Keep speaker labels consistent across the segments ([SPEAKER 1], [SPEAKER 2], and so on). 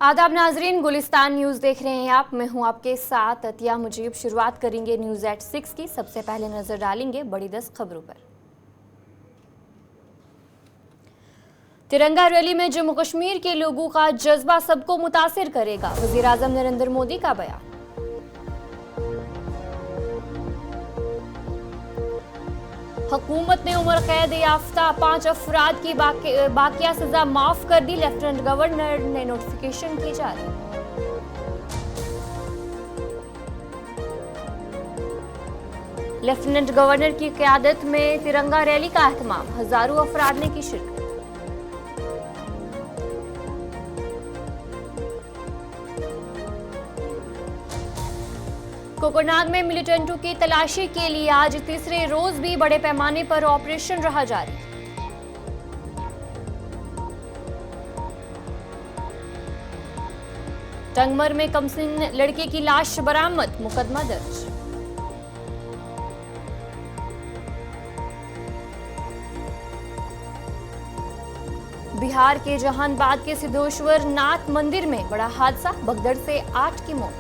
[SPEAKER 1] आदाब नाजरीन, गुलिस्तान न्यूज़ देख रहे हैं आप। मैं हूं आपके साथ अतिया मुजीब। शुरुआत करेंगे न्यूज़ एट 6 की। सबसे पहले नजर डालेंगे बड़ी 10 खबरों पर। तिरंगा रैली में जम्मू कश्मीर के लोगों का जज्बा सबको मुतासिर करेगा, वज़ीर आज़म नरेंद्र मोदी का बयान। हुकूमत ने उम्र कैद याफ्ता 5 अफराद की बाकिया सजा माफ कर दी, लेफ्टिनेंट गवर्नर ने नोटिफिकेशन की जारी। लेफ्टिनेंट गवर्नर की क़यादत में तिरंगा रैली का एहतमाम, हजारों अफराद ने की शिरकत। कोकरनाग में मिलिटेंटों की तलाशी के लिए आज तीसरे रोज भी बड़े पैमाने पर ऑपरेशन रहा जारी। टंगमर में कमसिन लड़के की लाश बरामद, मुकदमा दर्ज। बिहार के जहानाबाद के सिद्धेश्वर नाथ मंदिर में बड़ा हादसा, भगदड़ से 8 की मौत।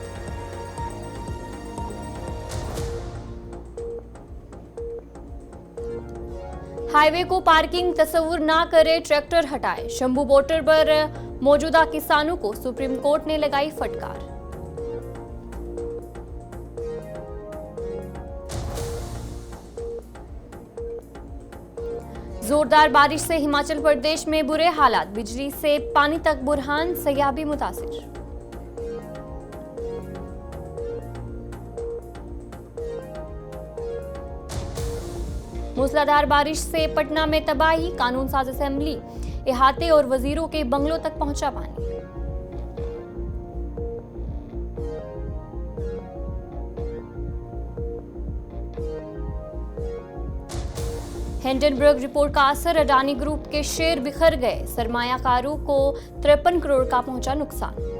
[SPEAKER 1] हाईवे को पार्किंग तस्वुर ना करे, ट्रैक्टर हटाए। शंभू बॉर्डर पर मौजूदा किसानों को सुप्रीम कोर्ट ने लगाई फटकार। जोरदार बारिश से हिमाचल प्रदेश में बुरे हालात, बिजली से पानी तक बुरहान, सयाबी मुतासिर। मूसलाधार बारिश से पटना में तबाही, कानून साज असेंबली, इहाते और वजीरों के बंगलों तक पहुंचा पानी। हिंडनबर्ग रिपोर्ट का असर, अडानी ग्रुप के शेयर बिखर गए, सरमायाकारों को 53 करोड़ का पहुंचा नुकसान।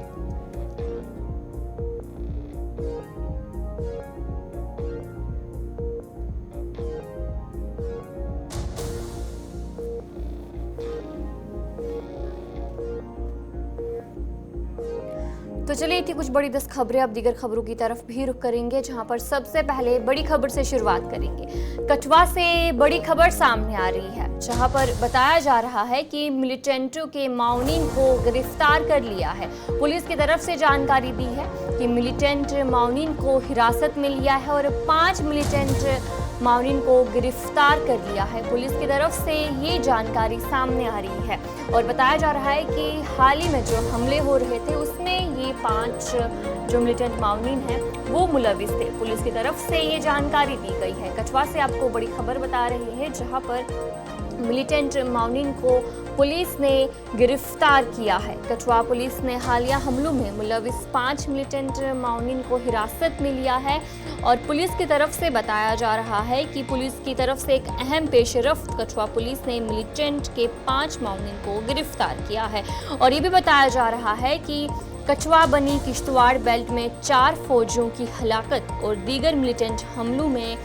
[SPEAKER 1] तो चलिए थी कुछ बड़ी 10 खबरें। अब दीगर खबरों की तरफ भी रुख करेंगे, जहां पर सबसे पहले बड़ी खबर से शुरुआत करेंगे। कठुआ से बड़ी खबर सामने आ रही है, जहां पर बताया जा रहा है कि मिलिटेंटों के माउनिन को गिरफ्तार कर लिया है। पुलिस की तरफ से जानकारी दी है कि मिलिटेंट माउनिन को हिरासत में लिया है और 5 मिलिटेंट माउनिन को गिरफ्तार कर लिया है। पुलिस की तरफ से ये जानकारी सामने आ रही है और बताया जा रहा है कि हाल ही में जो हमले हो रहे थे उसमें ये 5 जो मिलिटेंट माउनिन हैं वो मुलविस थे। पुलिस की तरफ से ये जानकारी दी गई है। कठुआ से आपको बड़ी खबर बता रहे हैं, जहां पर मिलिटेंट माउनिन को पुलिस ने गिरफ्तार किया है। कठुआ पुलिस ने हालिया हमलों में मुलविस 5 मिलिटेंट माउनिन को हिरासत में लिया है और पुलिस की तरफ से बताया जा रहा है कि पुलिस की तरफ से एक अहम पेशरफ्त कठुआ पुलिस ने मिलिटेंट के 5 माउनिन को गिरफ्तार किया है। और ये भी बताया जा रहा है कि कठुआ बनी किश्तवाड़ बेल्ट में 4 फौजियों की हलाकत और दीगर मिलिटेंट हमलों में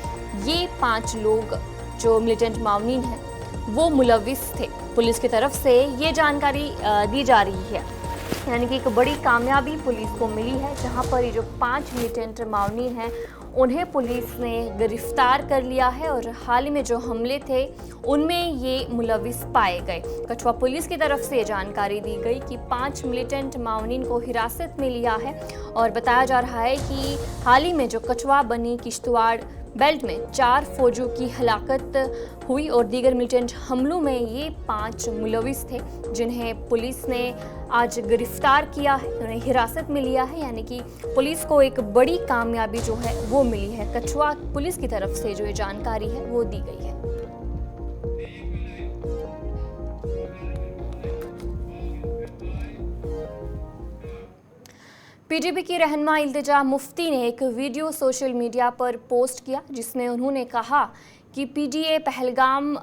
[SPEAKER 1] ये 5 लोग जो मिलिटेंट माउनिन हैं वो मुलविस थे। पुलिस की तरफ से ये जानकारी दी जा रही है, यानी कि एक बड़ी कामयाबी पुलिस को मिली है, जहां पर ये जो 5 मिलिटेंट माउनिन हैं उन्हें पुलिस ने गिरफ्तार कर लिया है और हाल ही में जो हमले थे उनमें ये मुलविस पाए गए। कठुआ पुलिस की तरफ से जानकारी दी गई कि 5 मिलिटेंट माउनिन को हिरासत में लिया है और बताया जा रहा है कि हाल ही में जो कठुआ बनी किश्तवाड़ बेल्ट में 4 फौजियों की हलाकत हुई और दीगर मिलिटेंट हमलों में ये 5 मुलविस थे, जिन्हें पुलिस ने आज गिरफ्तार किया है, उन्हें हिरासत में लिया है। यानी कि पुलिस को एक बड़ी कामयाबी जो है वो मिली है। कठुआ पुलिस की तरफ से जो ये जानकारी है वो दी गई है। पीडीपी की रहनुमा इल्तिजा मुफ्ती ने एक वीडियो सोशल मीडिया पर पोस्ट किया, जिसमें उन्होंने कहा कि पीडीए पहलगाम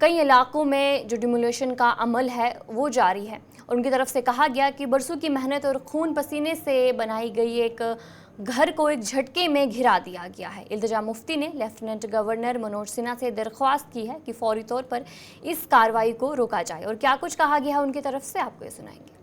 [SPEAKER 1] कई इलाकों में जो डिमोलिशन का अमल है वो जारी है। उनकी तरफ से कहा गया कि बरसों की मेहनत और खून पसीने से बनाई गई एक घर को एक झटके में घिरा दिया गया है। इल्तिजा मुफ्ती ने लेफ्टिनेंट गवर्नर मनोज सिन्हा से दरख्वास्त की है कि फौरी तौर पर इस कार्रवाई को रोका जाए। और क्या कुछ कहा गया है उनकी तरफ से, आपको ये सुनाएंगे।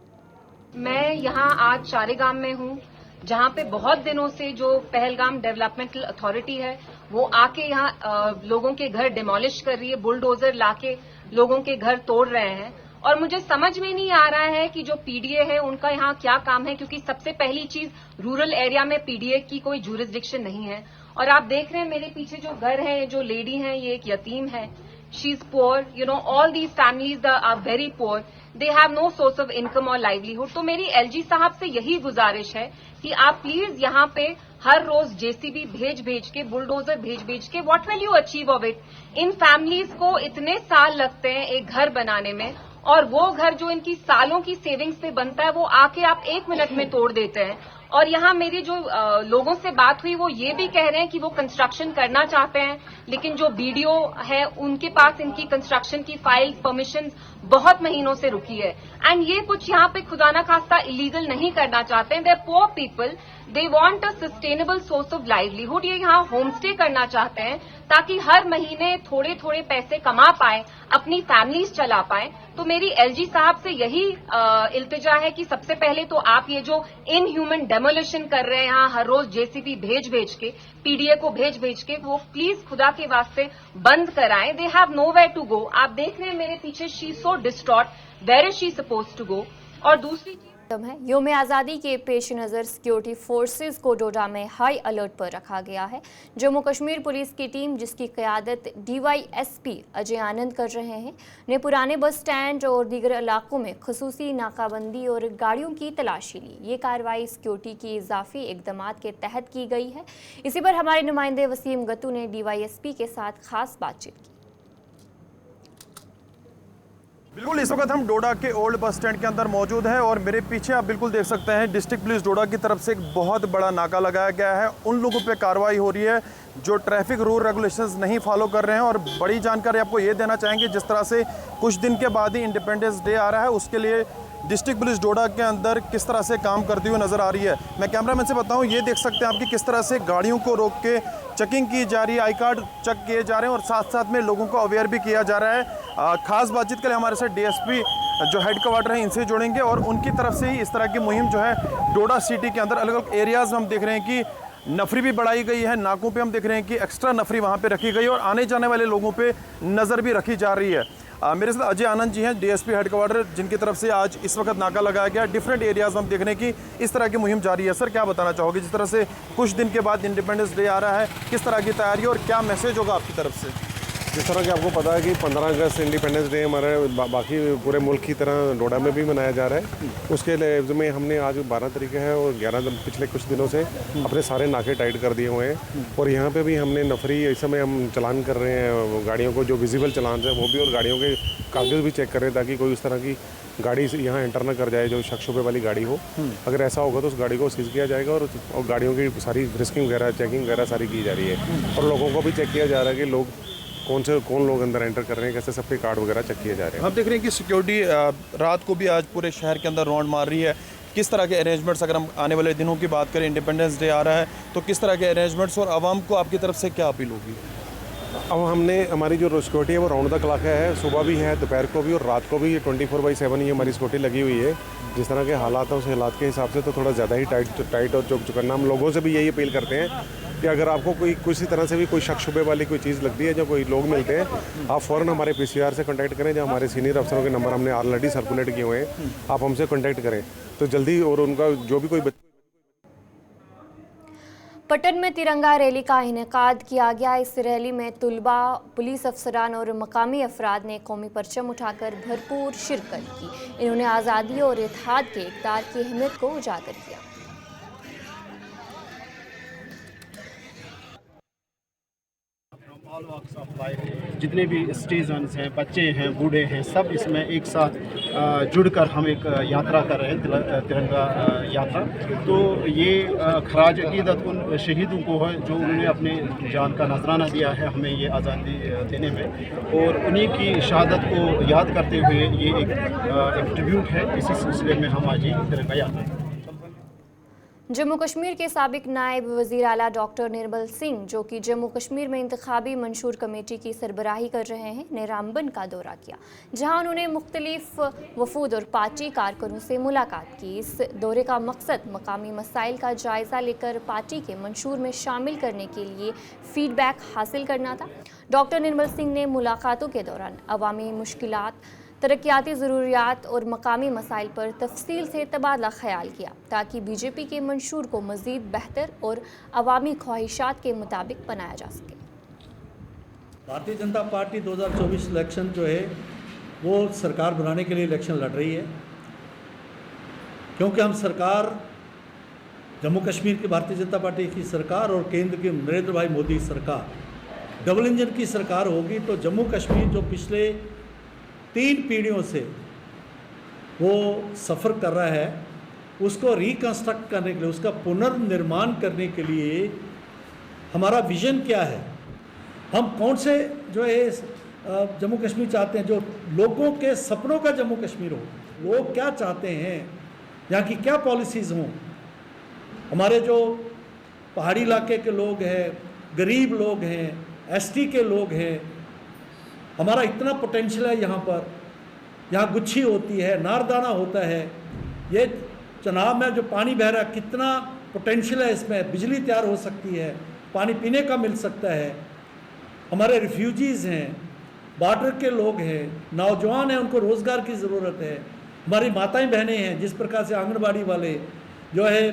[SPEAKER 2] मैं यहाँ आज चारेगाम में हूँ, जहाँ पे बहुत दिनों से जो पहलगाम डेवलपमेंटल अथॉरिटी है वो आके यहाँ लोगों के घर डिमोलिश कर रही है, बुलडोजर लाके लोगों के घर तोड़ रहे हैं। और मुझे समझ में नहीं आ रहा है कि जो पीडीए है उनका यहाँ क्या काम है, क्योंकि सबसे पहली चीज रूरल एरिया में पीडीए की कोई जुरिसडिक्शन नहीं है। और आप देख रहे हैं मेरे पीछे जो घर है, जो लेडी है, ये एक यतीम है। She is poor, you know, all these families are very poor, they have no source of income और लाइवलीहुड। तो मेरी एलजी साहब से यही गुजारिश है कि आप प्लीज यहाँ पे हर रोज जेसीबी भेज के, बुलडोजर भेज के, what will you achieve of it? In families को इतने साल लगते हैं एक घर बनाने में, और वो घर जो इनकी सालों की सेविंग्स पे बनता है वो आके आप 1 मिनट में तोड़ देते हैं। और यहाँ मेरी जो लोगों से बात हुई वो ये भी कह रहे हैं कि वो कंस्ट्रक्शन करना चाहते हैं, लेकिन जो बीडीओ है उनके पास इनकी कंस्ट्रक्शन की फाइल परमिशन बहुत महीनों से रुकी है। एंड ये कुछ यहाँ पे खुदा ना खास्ता इलीगल नहीं करना चाहते हैं। They are poor people, they want a sustainable source of livelihood. ये यहाँ होम स्टे करना चाहते हैं ताकि हर महीने थोड़े थोड़े पैसे कमा पाए, अपनी फैमिलीज चला पाए। तो मेरी एलजी साहब से यही इल्तिजा है कि सबसे पहले तो आप ये जो इनह्यूमन डेमोलिशन कर रहे हैं यहाँ हर रोज जेसीबी भेज के, पीडीए को भेज के, वो प्लीज खुदा के वास्ते बंद कराएं। They have nowhere to go. आप देख रहे हैं मेरे पीछे, she so distraught, where is she supposed to go? और दूसरी चीज
[SPEAKER 1] है योम आज़ादी के पेश नज़र सिक्योरिटी फोर्सेस को डोडा में हाई अलर्ट पर रखा गया है। जम्मू कश्मीर पुलिस की टीम, जिसकी क़यादत डीवाईएसपी अजय आनंद कर रहे हैं, ने पुराने बस स्टैंड और दीगर इलाकों में खुसूसी नाकाबंदी और गाड़ियों की तलाशी ली। ये कार्रवाई सिक्योरिटी की इजाफी इक़दामात के तहत की गई है। इसी पर हमारे नुमाइंदे वसीम गत्तू ने डीवाईएसपी के साथ खास बातचीत की।
[SPEAKER 3] बिल्कुल, इस वक्त हम डोडा के ओल्ड बस स्टैंड के अंदर मौजूद हैं और मेरे पीछे आप बिल्कुल देख सकते हैं डिस्ट्रिक्ट पुलिस डोडा की तरफ से एक बहुत बड़ा नाका लगाया गया है। उन लोगों पे कार्रवाई हो रही है जो ट्रैफिक रूल रेगुलेशंस नहीं फॉलो कर रहे हैं। और बड़ी जानकारी आपको ये देना चाहेंगे, जिस तरह से कुछ दिन के बाद ही इंडिपेंडेंस डे आ रहा है, उसके लिए डिस्ट्रिक्ट पुलिस डोडा के अंदर किस तरह से काम करती हुई नज़र आ रही है। मैं कैमरामैन से बताऊं, ये देख सकते हैं आप कि किस तरह से गाड़ियों को रोक के चेकिंग की जा रही है, आई कार्ड चेक किए जा रहे हैं और साथ साथ में लोगों को अवेयर भी किया जा रहा है। खास बातचीत के लिए हमारे साथ डीएसपी जो हेड क्वार्टर है इनसे जुड़ेंगे और उनकी तरफ से ही इस तरह की मुहिम जो है डोडा सिटी के अंदर अलग अलग एरियाज़ में हम देख रहे हैं कि नफरी भी बढ़ाई गई है। नाकों पे हम देख रहे हैं कि एक्स्ट्रा नफरी वहाँ पे रखी गई और आने जाने वाले लोगों पे नज़र भी रखी जा रही है। मेरे साथ अजय आनंद जी हैं, डीएसपी हेड क्वार्टर, जिनकी तरफ से आज इस वक्त नाका लगाया गया। डिफरेंट एरियाज़ में हम देख रहे हैं कि इस तरह की मुहिम जारी है। सर, क्या बताना चाहोगे, जिस तरह से कुछ दिन के बाद इंडिपेंडेंस डे आ रहा है, किस तरह की तैयारी और क्या मैसेज होगा आपकी तरफ से?
[SPEAKER 4] जिस तरह कि आपको पता है कि 15 अगस्त इंडिपेंडेंस डे हमारे बाकी पूरे मुल्क की तरह डोडा में भी मनाया जा रहा है। उसके लिए में हमने आज 12 तारीख है और 11 पिछले कुछ दिनों से अपने सारे नाके टाइट कर दिए हुए हैं। और यहाँ पे भी हमने नफरी, इस समय हम चलान कर रहे हैं गाड़ियों को, जो विजिबल चलान है वो भी, और गाड़ियों के कागज़ भी चेक कर रहे हैं ताकि कोई उस तरह की गाड़ी से यहाँ एंटर ना कर जाए जो शक शुबे वाली गाड़ी हो। अगर ऐसा होगा तो उस गाड़ी को सीज किया जाएगा और गाड़ियों की सारी रिस्किंग वगैरह, चेकिंग वगैरह सारी की जा रही है। और लोगों को भी चेक किया जा रहा है कि लोग कौन लोग अंदर एंटर कर रहे हैं, कैसे सबके कार्ड वगैरह चेक किए जा रहे हैं।
[SPEAKER 3] हम देख रहे हैं कि सिक्योरिटी रात को भी आज पूरे शहर के अंदर राउंड मार रही है। किस तरह के अरेंजमेंट्स, अगर हम आने वाले दिनों की बात करें, इंडिपेंडेंस डे आ रहा है, तो किस तरह के अरेंजमेंट्स और आवाम को आपकी तरफ से क्या अपील होगी?
[SPEAKER 4] अब हमने, हमारी जो सिक्योरिटी है वो राउंड द क्लॉक है, सुबह भी है, दोपहर को भी और रात को भी। 24/7 ये हमारी सिक्योरिटी लगी हुई है। जिस तरह के हालात हैं उस हालात के हिसाब से तो थोड़ा ज़्यादा ही टाइट और चौक चुकन्ना। हम लोगों से भी यही अपील करते हैं कि अगर आपको कोई किसी तरह से भी कोई शक शुबे वाली कोई चीज़ लगती है, जो कोई लोग मिलते हैं, आप फ़ौरन हमारे पीसीआर से कांटेक्ट करें। जो हमारे सीनियर अफसरों के नंबर हमने ऑलरेडी सर्कुलेट किए हुए हैं, आप हमसे कांटेक्ट करें तो जल्दी, और उनका जो भी कोई
[SPEAKER 1] पटन में तिरंगा रैली का इनेकाद किया गया। इस रैली में तुलबा, पुलिस अफसरान और मकामी अफराद ने कौमी परचम उठाकर भरपूर शिरकत की। इन्होंने आज़ादी और इत्तेहाद के इक़दार की अहमियत को उजागर किया।
[SPEAKER 5] ऑल वॉक्स ऑफ लाइफ, जितने भी सिटीजन्स हैं, बच्चे हैं, बूढ़े हैं, सब इसमें एक साथ जुड़कर हम एक यात्रा कर रहे हैं, तिरंगा यात्रा। तो ये खराज अकीदत उन शहीदों को है जो उन्होंने अपने जान का नजराना दिया है हमें ये आज़ादी देने में, और उन्हीं की शहादत को याद करते हुए ये एक ट्रिब्यूट है। इसी सिलसिले में हम आज ये तिरंगा यात्रा।
[SPEAKER 1] जम्मू कश्मीर के साबिक नायब वज़ीर आला डॉक्टर निर्मल सिंह, जो कि जम्मू कश्मीर में इंतखाबी मंशूर कमेटी की सरबराही कर रहे हैं, ने रामबन का दौरा किया, जहां उन्होंने मुख्तलिफ वफूद और पार्टी कारकुनों से मुलाकात की। इस दौरे का मकसद मकामी मसाइल का जायज़ा लेकर पार्टी के मंशूर में शामिल करने के लिए फीडबैक हासिल करना था। डॉक्टर निर्मल सिंह ने मुलाकातों के दौरान अवामी मुश्किलात, तरक्याती ज़रूरियात और मकामी मसाइल पर तफसील से तबादला ख्याल किया, ताकि बीजेपी के मंशूर को मज़ीद बेहतर और अवामी ख्वाहिशात के मुताबिक बनाया जा सके।
[SPEAKER 6] भारतीय जनता पार्टी 2024 इलेक्शन जो है वो सरकार बनाने के लिए इलेक्शन लड़ रही है, क्योंकि हम सरकार, जम्मू कश्मीर की भारतीय जनता पार्टी की सरकार और केंद्र की नरेंद्र भाई मोदी सरकार, डबल इंजन की सरकार होगी, तो जम्मू कश्मीर जो पिछले 3 पीढ़ियों से वो सफ़र कर रहा है, उसको रिकंस्ट्रक्ट करने के लिए, उसका पुनर्निर्माण करने के लिए हमारा विज़न क्या है, हम कौन से जो है जम्मू कश्मीर चाहते हैं, जो लोगों के सपनों का जम्मू कश्मीर हो, लोग क्या चाहते हैं, यहाँ की क्या पॉलिसीज़ हों। हमारे जो पहाड़ी इलाके के लोग हैं, गरीब लोग हैं, एसटी के लोग हैं, हमारा इतना पोटेंशियल है यहाँ पर, यहाँ गुच्छी होती है, नारदाना होता है, ये चनाब में जो पानी बह रहा है कितना पोटेंशियल है, इसमें बिजली तैयार हो सकती है, पानी पीने का मिल सकता है। हमारे रिफ्यूजीज़ हैं, बॉर्डर के लोग हैं, नौजवान हैं, उनको रोज़गार की ज़रूरत है। हमारी माताएं बहनें हैं, जिस प्रकार से आंगनबाड़ी वाले जो है,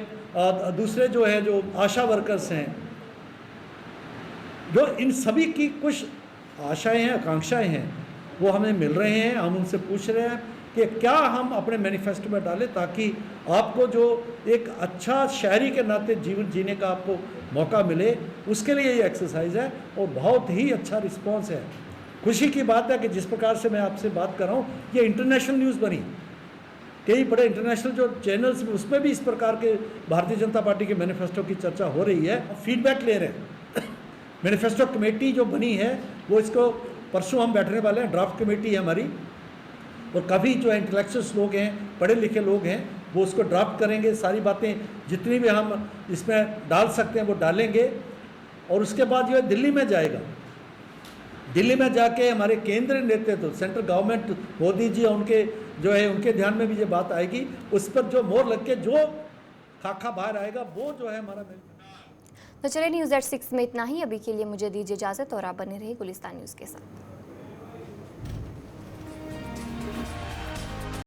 [SPEAKER 6] दूसरे जो है जो आशा वर्कर्स हैं, जो इन सभी की कुछ आशाएं हैं, आकांक्षाएं हैं, वो हमें मिल रहे हैं। हम उनसे पूछ रहे हैं कि क्या हम अपने मैनिफेस्टो में डालें, ताकि आपको जो एक अच्छा शहरी के नाते जीवन जीने का आपको मौका मिले, उसके लिए ये एक्सरसाइज है और बहुत ही अच्छा रिस्पांस है। खुशी की बात है कि जिस प्रकार से मैं आपसे बात कर रहा हूँ, ये इंटरनेशनल न्यूज़ बनी, कई बड़े इंटरनेशनल जो चैनल्स, उसमें भी इस प्रकार के भारतीय जनता पार्टी के मैनिफेस्टो की चर्चा हो रही है, फीडबैक ले रहे हैं। मैनिफेस्टो कमेटी जो बनी है वो, इसको परसों हम बैठने वाले हैं, ड्राफ्ट कमेटी है हमारी, और काफ़ी जो है इंटेलेक्चुअल्स लोग हैं, पढ़े लिखे लोग हैं, वो उसको ड्राफ्ट करेंगे, सारी बातें जितनी भी हम इसमें डाल सकते हैं वो डालेंगे, और उसके बाद जो है दिल्ली में जाएगा। दिल्ली में जाके हमारे केंद्रीय नेतृत्व, सेंट्रल गवर्नमेंट, मोदी जी उनके जो है उनके ध्यान में भी ये बात आएगी, उस पर जो मोहर लग के जो खाका बाहर आएगा वो जो है हमारा।
[SPEAKER 1] तो चलिए न्यूज़@6 में इतना ही। अभी के लिए मुझे दीजिए इजाज़त और आप बने रहिए गुलिस्तान न्यूज़ के साथ।